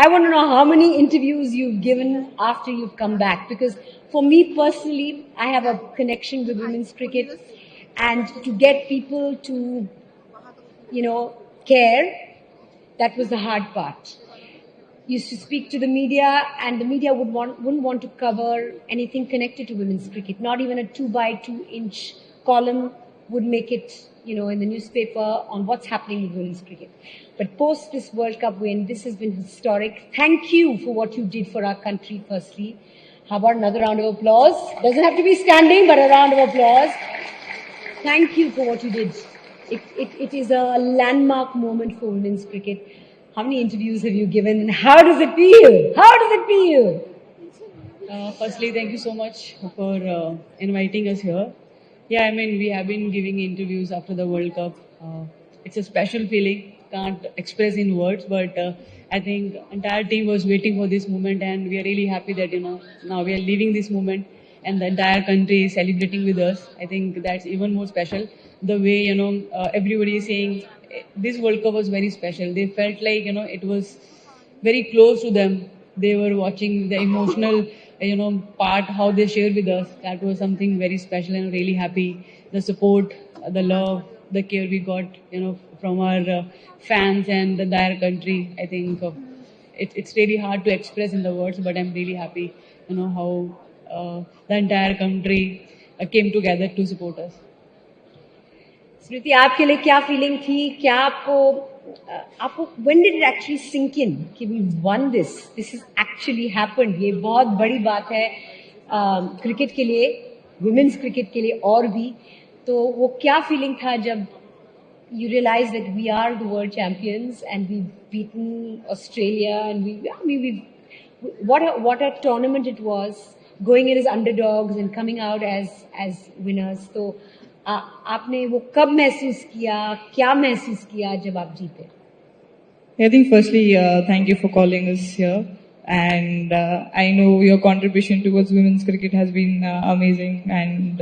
I want to know how many interviews you've given after you've come back, because for me personally, I have a connection with women's cricket, and to get people to, care, that was the hard part. Used to speak to the media, and the media wouldn't want to cover anything connected to women's cricket. Not even a 2 by 2 inch column would make it, in the newspaper on what's happening with women's cricket. But post this World Cup win, this has been historic. Thank you for what you did for our country, firstly. How about another round of applause? Doesn't have to be standing, but a round of applause. Thank you for what you did. It is a landmark moment for women's cricket. How many interviews have you given, and how does it feel? How does it feel? Firstly, thank you so much for inviting us here. Yeah, I mean, we have been giving interviews after the World Cup. It's a special feeling, can't express in words, but I think entire team was waiting for this moment, and we are really happy that, now we are leaving this moment and the entire country is celebrating with us. I think that's even more special. The way, everybody is saying this World Cup was very special. They felt like, it was very close to them. They were watching the emotional, part, how they shared with us. That was something very special, and really happy. The support, the love, the care we got, from our fans and the entire country. I think it's really hard to express in the words, but I'm really happy, how the entire country came together to support us. स्मृति, आपके लिए क्या feeling थी? क्या आपको when did it actually sink in कि we won this? This has actually happened. ये बहुत बड़ी बात है क्रिकेट के लिए, women's क्रिकेट के लिए और भी. तो वो क्या फीलिंग था जब you realize that we are the world champions and we've beaten Australia, and what a tournament it was, going in as underdogs and coming out as winners. तो आपने वो कब महसूस किया, क्या महसूस किया जब आप जीते? I think firstly, thank you for calling us here, and I know your contribution towards women's cricket has been amazing, and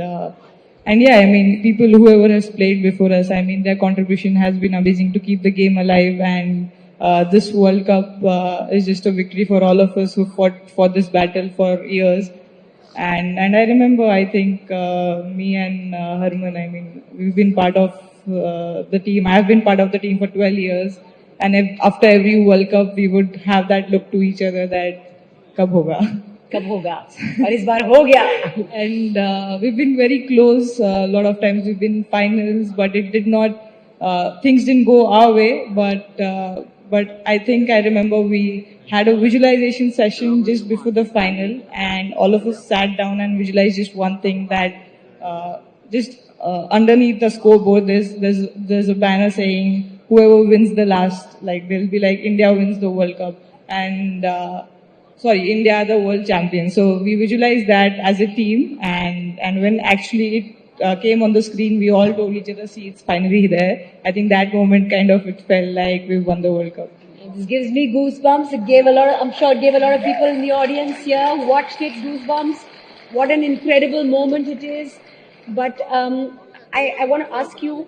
yeah, I mean, people whoever has played before us, I mean, their contribution has been amazing to keep the game alive, and this World Cup is just a victory for all of us who fought for this battle for years. And I remember, I think me and Harman, I mean, we've been part of the team. I've been part of the team for 12 years. And after every World Cup, we would have that look to each other that, kab hoga? Kab hoga? और इस बार हो गया. And we've been very close. A lot of times we've been finals, but it did not, things didn't go our way. But I think I remember we had a visualization session just before the final, and all of us sat down and visualized just one thing, that just underneath the scoreboard there's a banner saying whoever wins the last, like they'll be like India wins the World Cup, and India are the world champions. So we visualized that as a team, and when actually it came on the screen, we all told each other, see, it's finally there. I think that moment kind of, it felt like we won the World Cup. This gives me goosebumps. I'm sure it gave a lot of people in the audience here who watched it goosebumps. What an incredible moment it is. But I want to ask you,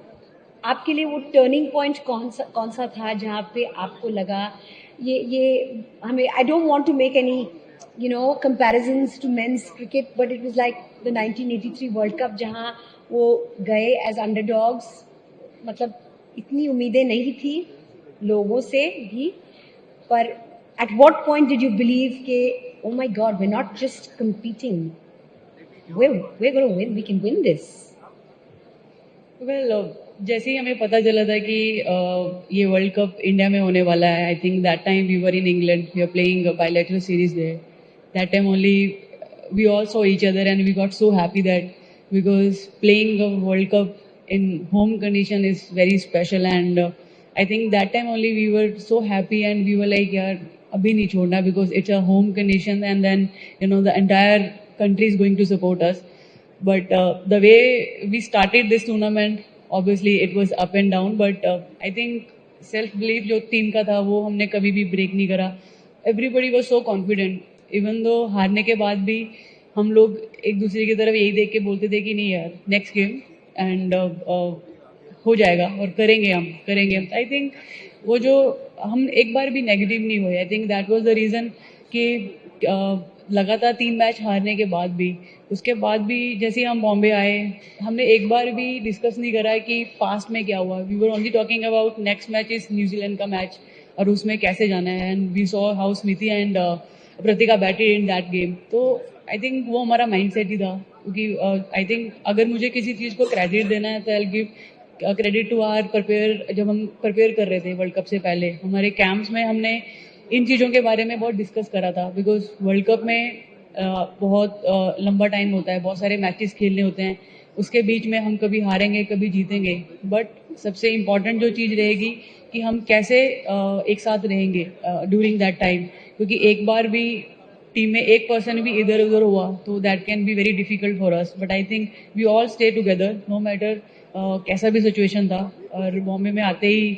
आपके लिए वो turning point कौन सा था जहाँ पे आपको लगा ये हमें, I don't want to make any comparisons to men's cricket, but it was like the 1983 World Cup जहाँ वो गए as underdogs. मतलब इतनी उम्मीदें नहीं थी लोगों से भी, पर at what point did you believe कि oh my God, we're not just competing, we're going to win, we can win this? Well, जैसे ही हमें पता चला था कि ये वर्ल्ड कप इंडिया में होने वाला है, I think that time we were in England, we are playing bilateral series there. That time only we all saw each other, and we got so happy that, because playing a World Cup in home condition is very special, and I think that time only we were so happy, and we were like, yaar, abhi nahi chhodna, because it's a home condition, and then the entire country is going to support us. But the way we started this tournament, obviously it was up and down, but I think self belief जो team का था वो हमने कभी भी break नहीं करा. Everybody was so confident, even though हारने के बाद भी हम लोग एक दूसरे की तरफ यही देख के बोलते थे कि नहीं यार, नेक्स्ट गेम एंड हो जाएगा और करेंगे. आई थिंक वो जो हम एक बार भी नेगेटिव नहीं हुए. आई think that was the reason कि लगातार 3 मैच हारने के बाद भी, उसके बाद भी जैसे ही हम बॉम्बे आए, हमने एक बार भी डिस्कस नहीं करा कि पास्ट में क्या हुआ. We were only talking about next match is New Zealand का मैच और उसमें कैसे जाना है. And we saw how Smriti and Pratika batted in that game. तो आई थिंक वो हमारा माइंडसेट ही था, क्योंकि आई थिंक अगर मुझे किसी चीज़ को क्रेडिट देना है तो I give credit to our prepare. जब हम प्रिपेयर कर रहे थे वर्ल्ड कप से पहले, हमारे कैंप्स में हमने इन चीज़ों के बारे में बहुत डिस्कस करा था. बिकॉज वर्ल्ड कप में बहुत लंबा टाइम होता है, बहुत सारे मैचेस खेलने होते हैं, उसके बीच में हम कभी हारेंगे कभी जीतेंगे. बट सबसे इम्पॉर्टेंट जो चीज़ रहेगी कि हम कैसे एक साथ रहेंगे ड्यूरिंग दैट टाइम. क्योंकि एक बार भी टीम में एक पर्सन भी इधर उधर हुआ तो that can be very difficult for us. But I think we all stay together no matter कैसा भी सिचुएशन था. और बॉम्बे में आते ही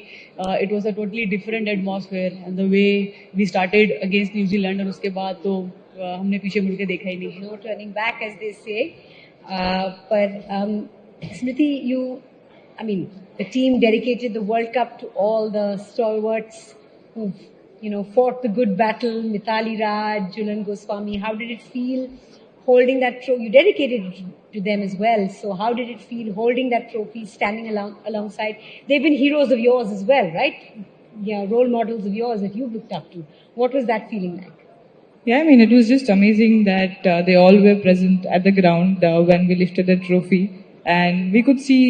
it was a totally different atmosphere and the way we started against New Zealand. और उसके बाद तो हमने पीछे मुड़ के देखा ही नहीं. No turning back, as they say. But Smriti, I mean, the team dedicated the World Cup to all the stalwarts who've, fought the good battle. Mithali Raj, Julan Goswami. How did it feel holding that trophy? You dedicated it to them as well. So how did it feel holding that trophy, standing alongside? They've been heroes of yours as well, right? Yeah, role models of yours that you've looked up to. What was that feeling like? Yeah, I mean, it was just amazing that they all were present at the ground when we lifted the trophy. And we could see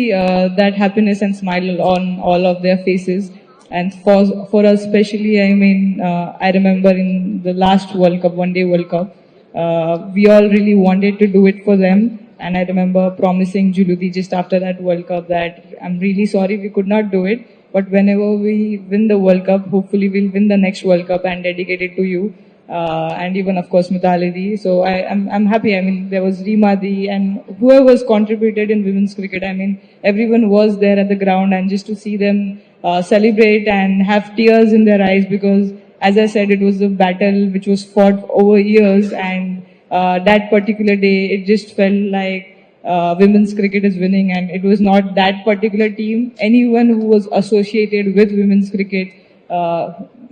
that happiness and smile on all of their faces. And for us especially, I mean, I remember in the last World Cup, One Day World Cup, we all really wanted to do it for them. And I remember promising Juluti just after that World Cup that I'm really sorry we could not do it. But whenever we win the World Cup, hopefully we'll win the next World Cup and dedicate it to you. And even of course Mitali. So I'm happy. I mean, there was Reema Di and whoever was contributed in women's cricket. I mean, everyone was there at the ground, and just to see them celebrate and have tears in their eyes, because as I said, it was a battle which was fought over years, and that particular day it just felt like women's cricket is winning. And it was not that particular team. Anyone who was associated with women's cricket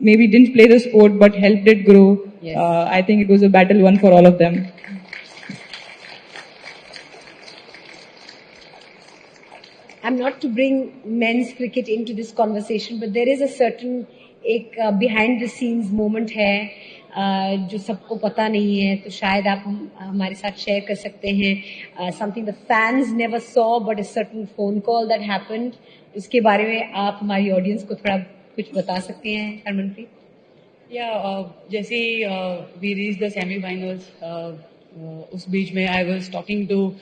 maybe didn't play the sport but helped it grow. Yes. I think it was a battle won for all of them. I'm not to bring men's cricket into this conversation, but there is a certain behind the scenes moment है जो सबको पता नहीं है, तो शायद आप हमारे साथ शेयर कर सकते हैं. Something the fans never saw, but a certain phone call that happened. उसके बारे में आप हमारी ऑडियंस को थोड़ा कुछ बता सकते हैं, हरमनप्रीत? जैसे वी रीच द सेमीफाइनल्स, उस बीच में I was talking to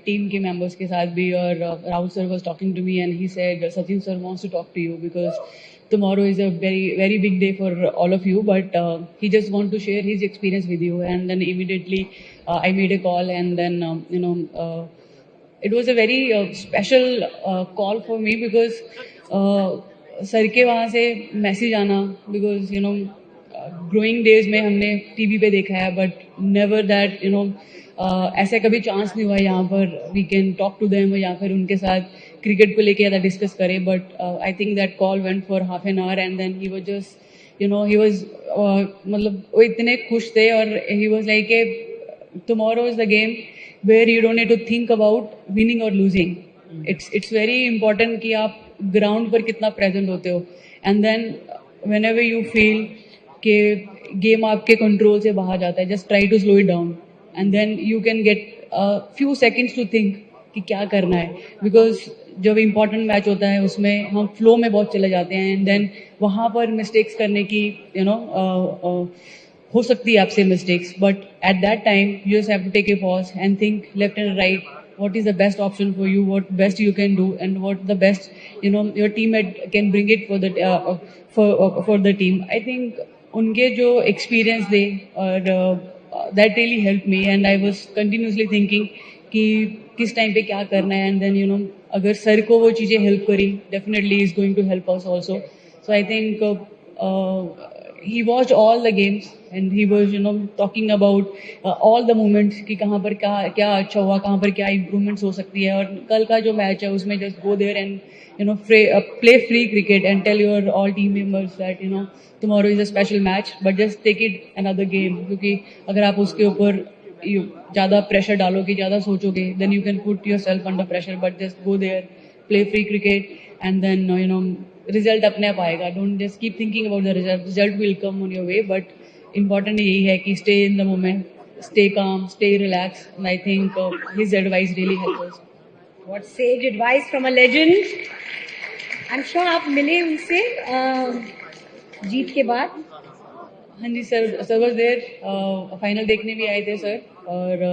team के मेंबर्स के साथ भी, और Rahul sir was talking to me and he said Sachin sir wants to talk to you because tomorrow is a very big day for all of you, but he just want to share his experience with you. And then immediately I made a call, and then it was a very special call for me because sir के वहाँ से message आना, because growing days में हमने TV पे देखा है, but never that ऐसा कभी चांस नहीं हुआ यहाँ पर we can talk to them या फिर उनके साथ क्रिकेट को लेके ज़्यादा डिस्कस करें. But I think that call went for half an hour and then he was just he was मतलब वो इतने खुश थे, और he was like a tomorrow is the game where you don't need to think about winning और losing. It's very important कि आप ground पर कितना प्रेजेंट होते हो, and then whenever you feel कि गेम आपके कंट्रोल से बाहर जाता है, just try to slow it down and then you can get few seconds to think कि क्या करना है. बिकॉज जब इम्पोर्टेंट मैच होता है उसमें हम फ्लो में बहुत चले जाते हैं, एंड देन वहाँ पर मिस्टेक्स करने की हो सकती है आपसे mistakes, but at that time you just have to take a pause and think left and right what is the best option for you, what best you can do, and what the best your teammate can bring it for the for the team. I think unke jo experience de or that really helped me, and I was continuously thinking कि किस time पे क्या करना है, and then अगर sir को वो चीज़ें हेल्प करी definitely is going to help us also. So I think he watched all the games and he was talking about all the moments कि कहाँ पर क्या क्या अच्छा हुआ, कहाँ पर क्या improvements हो सकती है. और कल का जो मैच है उसमें just go there and play free cricket and tell your all team members that tomorrow is a special match, but just take it another game. क्योंकि अगर आप उसके ऊपर ज़्यादा प्रेशर डालोगे, ज़्यादा सोचोगे, then you can put yourself under pressure. But just go there, play free cricket, and then result अपने आप आएगा. Don't just keep thinking about the result. Result will come on your way. But important यही है कि stay in the moment, stay calm, stay relaxed. And I think his advice really helped us. What sage advice from a legend. I'm sure आप मिले उनसे जीत के बाद. हाँ जी sir was there, final देखने भी आए थे सर. और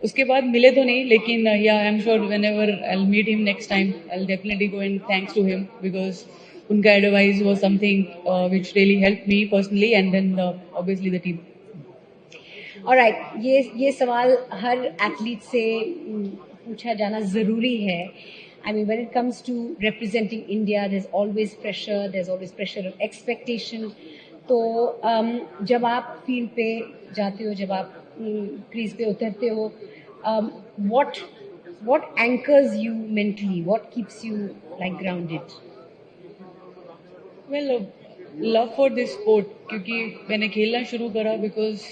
उसके बाद मिले तो नहीं, लेकिन yeah I am sure whenever I will meet him next time I will definitely go and thanks to him, because उनका advice was something which really helped me personally and then obviously the team. Alright, ये सवाल हर athlete से पूछा जाना जरूरी है. I mean, when it comes to representing India, there's always pressure of expectation. तो जब आप फील्ड पे जाते हो, जब आप क्रीज पे उतरते हो, what anchors you mentally? What keeps you like grounded? Well love for this sport, क्योंकि मैंने खेलना शुरू करा बिकॉज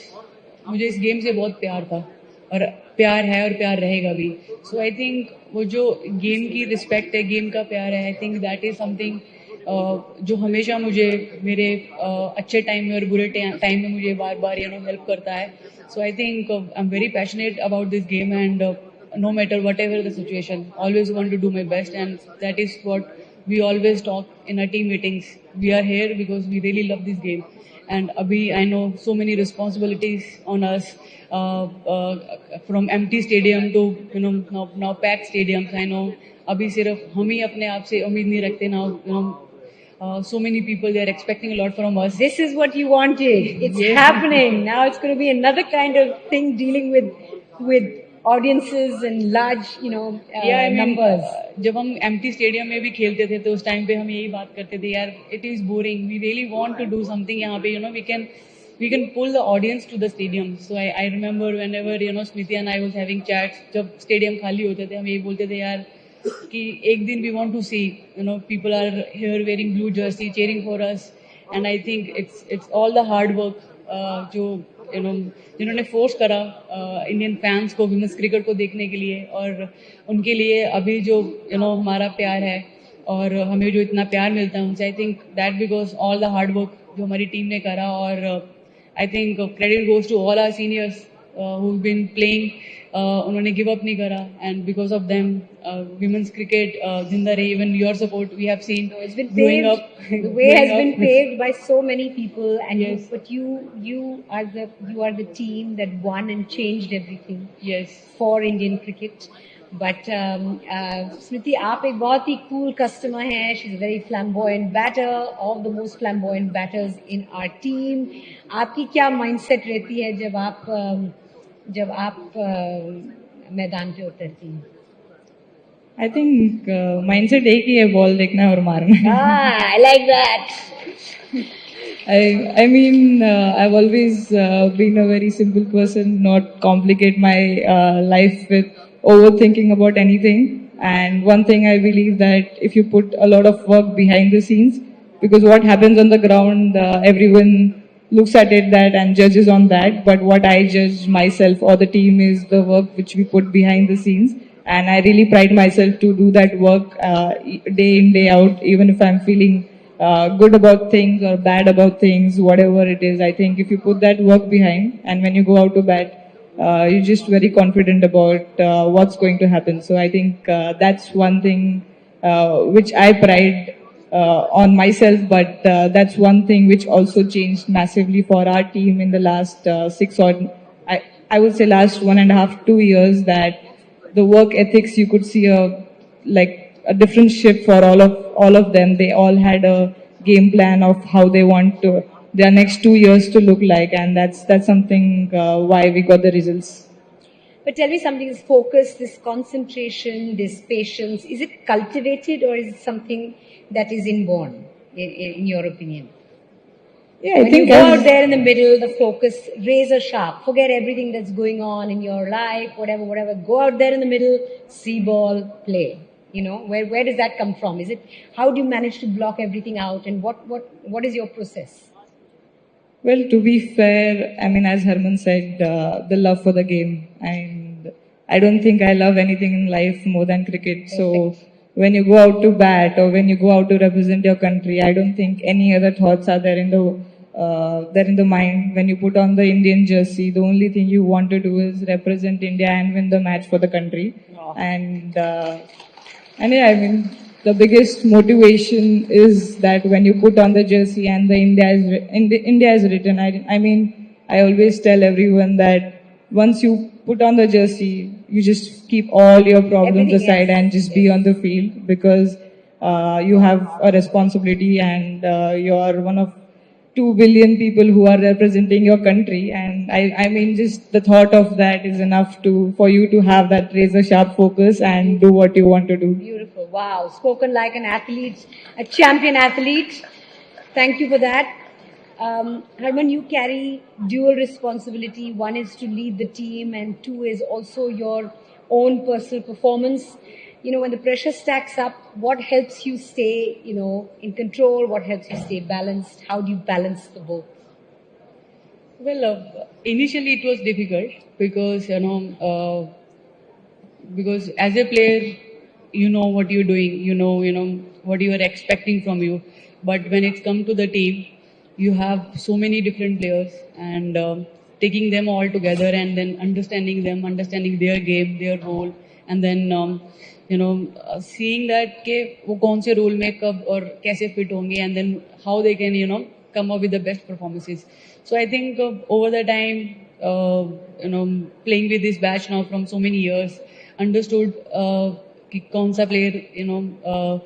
मुझे इस गेम से बहुत प्यार था, और प्यार है और प्यार रहेगा भी. सो आई थिंक वो जो गेम की रिस्पेक्ट है, गेम का प्यार है, I think that is something जो हमेशा मुझे मेरे अच्छे टाइम में और बुरे टाइम में मुझे बार बार हेल्प करता है. So I think I am very passionate about this game and no matter whatever the situation, always want to do my best, and that is what we always talk in our team meetings. We are here because we really love this game, and abhi I know so many responsibilities on us, from empty stadium to now packed stadiums. I know abhi sirf hum hi apne aap se umeed nahi rakhte now. So many people, they are expecting a lot from us. This is what you wanted. It's happening now. It's going to be another kind of thing dealing with audiences and large, numbers. जब हम empty stadium में भी खेलते थे तो उस time पे हम यही बात करते थे, यार it is boring, we really want to do something यहाँ पे, we can pull the audience to the stadium. So I remember whenever Smriti and I was having chats, जब स्टेडियम खाली होते थे हम यही बोलते थे यार कि एक दिन we want to see people are here wearing blue jersey cheering for us. And I think it's all the hard work जो जिन्होंने फोर्स करा इंडियन फैंस को विमेंस क्रिकेट को देखने के लिए, और उनके लिए अभी जो हमारा प्यार है और हमें जो इतना प्यार मिलता है उनसे, I think that because all the hard work जो हमारी टीम ने करा. और I think credit goes to all our seniors who been playing. उन्होंने गिव अप नहीं करा, and because of them women's cricket जिंदा रही. Even your support we have seen growing up. The way has been paved by so many people, and yes. But you are the team that won and changed everything. Yes. For Indian cricket. But Smriti, आप एक बहुत ही cool customer हैं. She's a very flamboyant batter, of the most flamboyant batters in our team. आपकी क्या mindset रहती है जब आप मैदान पे उतरती हैं? I think mindset एक ही है, बॉल देखना और मारना. I like that. I mean, I've always been a very simple person, not complicate my life with overthinking about anything. And one thing I believe that if you put a lot of work behind the scenes, because what happens on the ground, everyone looks at it that and judges on that. But what I judge myself or the team is the work which we put behind the scenes. And I really pride myself to do that work day in, day out, even if I'm feeling good about things or bad about things, whatever it is. I think if you put that work behind and when you go out to bat, you're just very confident about what's going to happen. So I think that's one thing which I pride on myself, but that's one thing which also changed massively for our team in the last I would say last 1.5, 2 years, that the work ethics, you could see a different shift for all of them. They all had a game plan of how they want their next 2 years to look like, and that's something why we got the results. But tell me something, this focus, this concentration, this patience, is it cultivated or is it something that is inborn, in your opinion? Yeah, I When you think go out as there in the middle, the focus, razor sharp. Forget everything that's going on in your life, whatever. Go out there in the middle, see ball, play. You know, where does that come from? Is it how do you manage to block everything out, and what is your process? well, to be fair, I mean, as Herman said, the love for the game, and I don't think I love anything in life more than cricket. So when you go out to bat or when you go out to represent your country, I don't think any other thoughts are there in the mind. When you put on the Indian jersey, the only thing you want to do is represent India and win the match for the country. And and yeah, I mean, the biggest motivation is that when you put on the jersey and the India is written. I mean, I always tell everyone that once you put on the jersey, you just keep all your problems Everything aside else. and just be on the field because you have a responsibility and you are one of 2 billion people who are representing your country. And I mean, just the thought of that is enough for you to have that razor sharp focus and do what you want to do. Beautiful. Wow. Spoken like an athlete, a champion athlete. Thank you for that. Harman, you carry dual responsibility. One is to lead the team, and two is also your own personal performance. You know, when the pressure stacks up, what helps you stay, in control? What helps you stay balanced? How do you balance the both? Well, initially it was difficult because because as a player, you know what you're doing, you know what you are expecting from you. But when it's come to the team, you have so many different players, and taking them all together and then understanding them, understanding their game, their role, and then seeing that के वो कौन से role में कब और कैसे fit होंगे, and then how they can come up with the best performances. So I think over the time, playing with this batch now from so many years, understood कि कौन सा player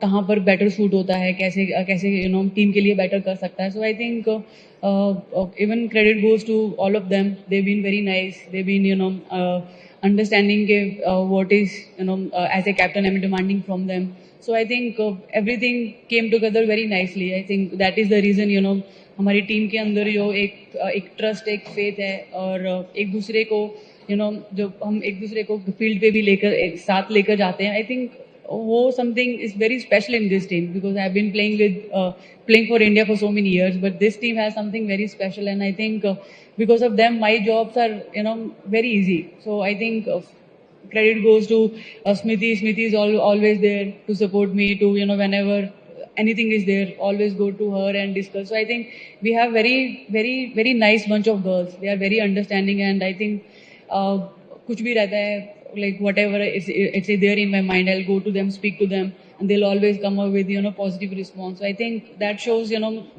कहाँ पर better suit होता है, कैसे कैसे team के लिए better कर सकता है. So I think even credit goes to all of them. They've been very nice. They've been understanding what is as a captain I'm demanding from them. So I think everything came together very nicely. I think that is the reason हमारी team के अंदर जो एक trust, एक faith है, और एक दूसरे को जो हम एक दूसरे को फील्ड पे भी लेकर एक साथ लेकर जाते हैं. आई थिंक वो something is very special in this team because I have been playing for India for so many years, but this team has something very special, and I think because of them my jobs are very easy. So I think credit goes to Smriti. Smriti is always there to support me, to whenever anything is there, always go to her and discuss. So I think we have very nice bunch of girls. They are very understanding, and I think kuch bhi rehta hai, like whatever it's there in my mind, I'll go to them, speak to them, and they'll always come up with positive response. So I think that shows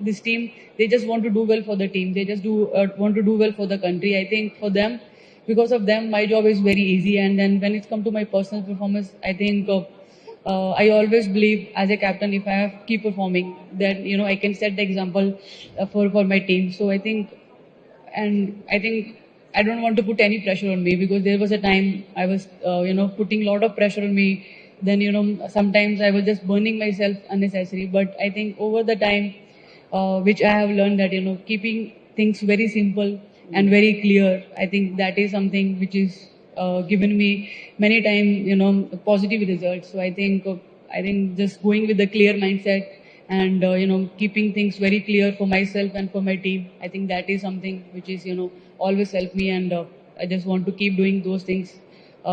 this team, they just want to do well for the team. They just want to do well for the country. I think for them, because of them, my job is very easy. And then when it's come to my personal performance, I think I always believe as a captain, if I have keep performing, then I can set the example for my team. So I think I don't want to put any pressure on me, because there was a time I was putting a lot of pressure on me. Then sometimes I was just burning myself unnecessary. But I think over the time, which I have learned that keeping things very simple and very clear, I think that is something which is given me many times positive results. So I think just going with the clear mindset and keeping things very clear for myself and for my team, I think that is something which is always helped me, and I just want to keep doing those things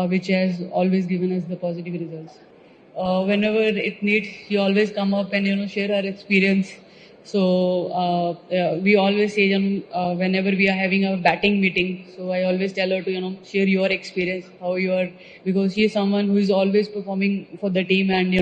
which has always given us the positive results. Whenever it needs, she always come up and share her experience. So we always say whenever we are having a batting meeting, so I always tell her to share your experience, how you are, because she is someone who is always performing for the team, and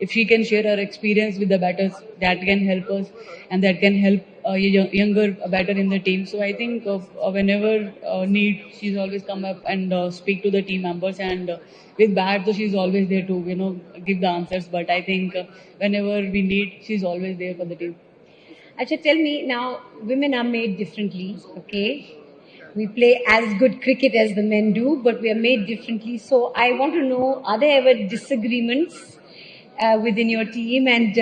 if she can share her experience with the batters, that can help us, and that can help a younger batter in the team. So I think whenever need, she's always come up and speak to the team members, and with bat, so she's always there to give the answers. But I think whenever we need, she's always there for the team. Acha, tell me now, women are made differently, okay? We play as good cricket as the men do, but we are made differently. So I want to know, are there ever disagreements within your team? And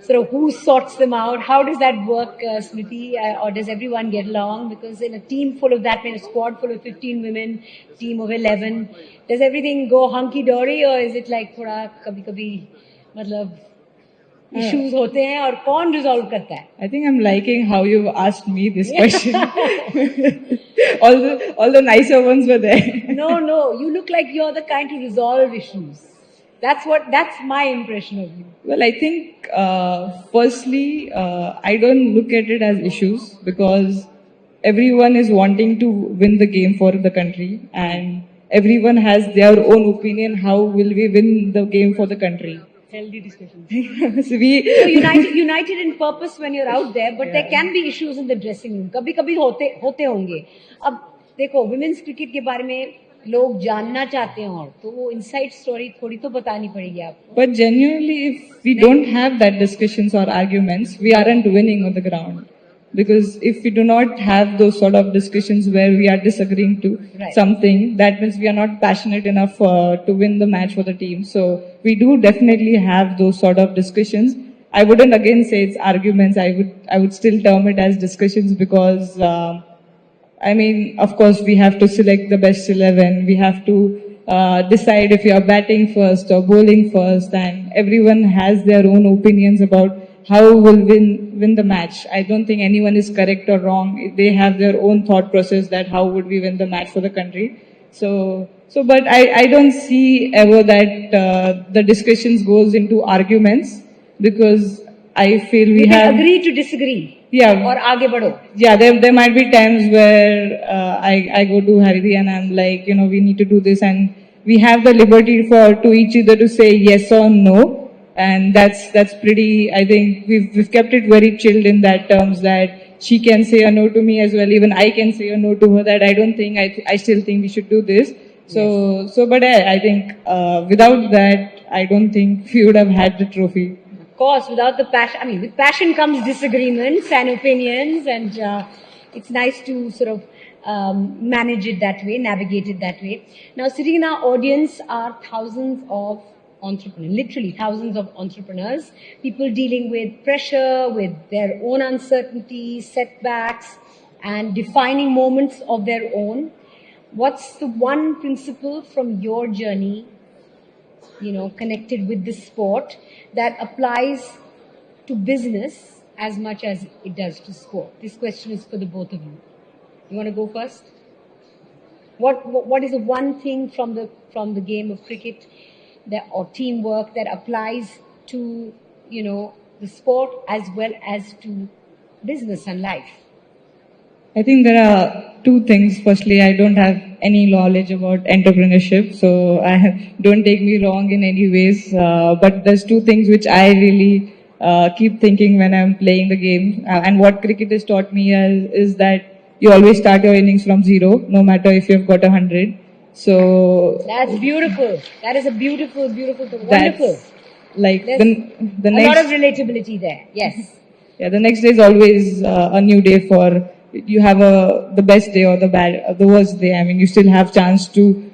sort of who sorts them out? How does that work, Smriti? Or does everyone get along? Because in a team full of that many, a squad full of 15 women, team of 11, does everything go hunky dory, or is it like थोड़ा कभी कभी मतलब issues होते हैं और कौन resolve करता है? I think I'm liking how you've asked me this question. all the nicer ones were there. No, you look like you're the kind to resolve issues. That's my impression of you. Well, I think firstly, I don't look at it as issues because everyone is wanting to win the game for the country, and everyone has their own opinion. How will we win the game for the country? Healthy discussions. So we So united in purpose when you're out there, but there can be issues in the dressing room. कभी कभी होते होंगे. अब देखो women's cricket के बारे में लोग जानना चाहते हैं और तो वो inside story थोड़ी तो बतानी पड़ेगी आपको. But genuinely, if we don't have that discussions or arguments, we aren't winning on the ground. Because if we do not have those sort of discussions where we are disagreeing to Right. something, that means we are not passionate enough to win the match for the team. So we do definitely have those sort of discussions. I wouldn't again say it's arguments. I would still term it as discussions because I mean, of course, we have to select the best 11. We have to decide if we are batting first or bowling first, and everyone has their own opinions about how we'll win the match. I don't think anyone is correct or wrong. They have their own thought process that how would we win the match for the country. But I don't see ever that the discussions goes into arguments because I feel we You can have agree to disagree. Yeah. और आगे बढ़ो. Yeah, there might be times where I go to Haridi and I'm like, we need to do this, and we have the liberty to each other to say yes or no, and that's pretty. I think we've kept it very chilled in that terms that she can say a no to me as well. Even I can say a no to her that I don't think I still think we should do this. But I think without that, I don't think we would have had the trophy. Of course, without the passion, I mean, with passion comes disagreements and opinions, and it's nice to sort of manage it that way, navigate it that way. Now, sitting in our audience are thousands of entrepreneurs, literally thousands of entrepreneurs, people dealing with pressure, with their own uncertainties, setbacks, and defining moments of their own. What's the one principle from your journey, connected with this sport that applies to business as much as it does to sport? This question is for the both of you. You want to go first? What is the one thing from the game of cricket or teamwork that applies to the sport as well as to business and life? I think there are two things. Firstly, I don't have any knowledge about entrepreneurship, so don't take me wrong in any ways. But there's two things which I really keep thinking when I'm playing the game. And what cricket has taught me is that you always start your innings from zero, no matter if you've got 100. So that's beautiful. That is a beautiful, wonderful. That's like There's the a next, lot of relatability there. Yes. Yeah, the next day is always a new day for. You have the best day or the worst day. I mean, you still have chance to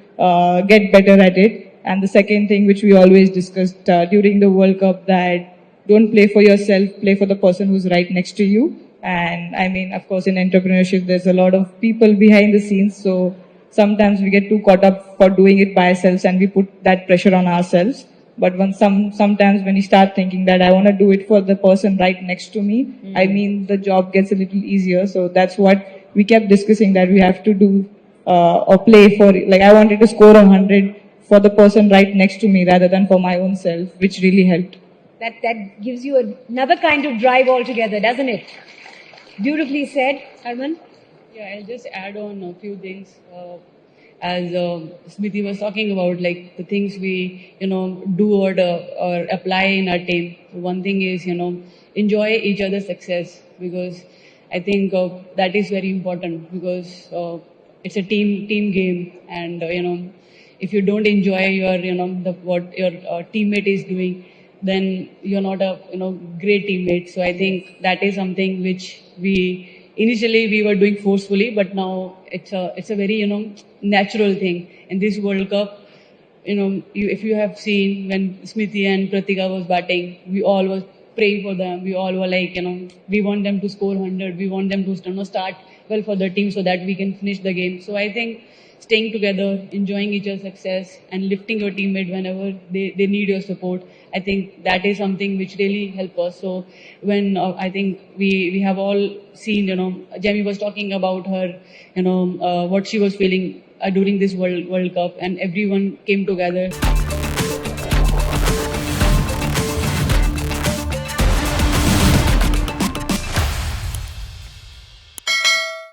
get better at it. And the second thing, which we always discussed during the World Cup, that don't play for yourself, play for the person who's right next to you. And I mean, of course, in entrepreneurship, there's a lot of people behind the scenes. So sometimes we get too caught up for doing it by ourselves, and we put that pressure on ourselves. But sometimes when you start thinking that I want to do it for the person right next to me, I mean, the job gets a little easier. So that's what we kept discussing, that we have to do or play for. Like, I wanted to score 100 for the person right next to me rather than for my own self, which really helped. That gives you another kind of drive altogether, doesn't it? Beautifully said, Harman. Yeah, I'll just add on a few things. As Smriti was talking about, like the things we, do or apply in our team. One thing is, enjoy each other's success, because I think that is very important, because it's a team game, and if you don't enjoy what your teammate is doing, then you're not a great teammate. So I think that is something which initially we were doing forcefully, but now it's a very natural thing. In this World Cup, if you have seen when Smriti and Pratika was batting, we all were praying for them. We all were like, we want them to score 100. We want them to start well for the team so that we can finish the game. So I think staying together, enjoying each other's success, and lifting your teammate whenever they need your support, I think that is something which really help us. So when I think we have all seen, Jamie was talking about her, what she was feeling during this World Cup, and everyone came together.